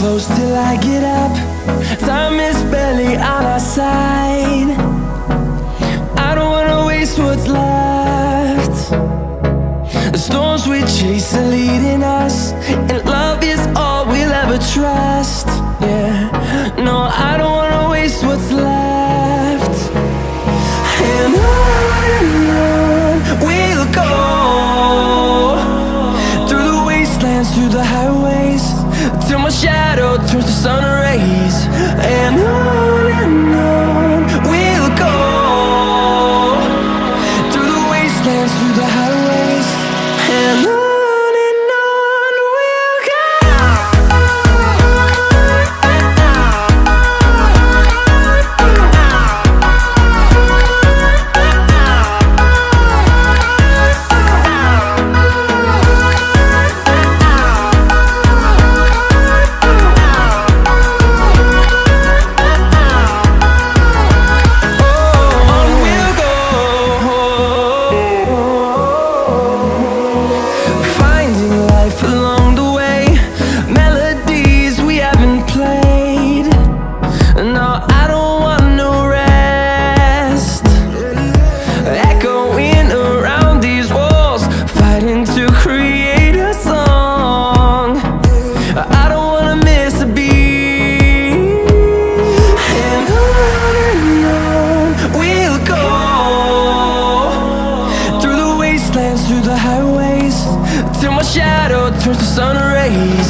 close till I get up. Time is barely on our side. I don't wanna waste what's left. The storms we chase are leading us, and love is all we'll ever trust. Yeah, no, I don't wanna waste what's left. And on we'll go, through the wastelands, through the highways, till my shadow turns to sun rays. And on we'll go, through the wastelands, through the highways, and on. Through the highways, till my shadow turns to sun rays.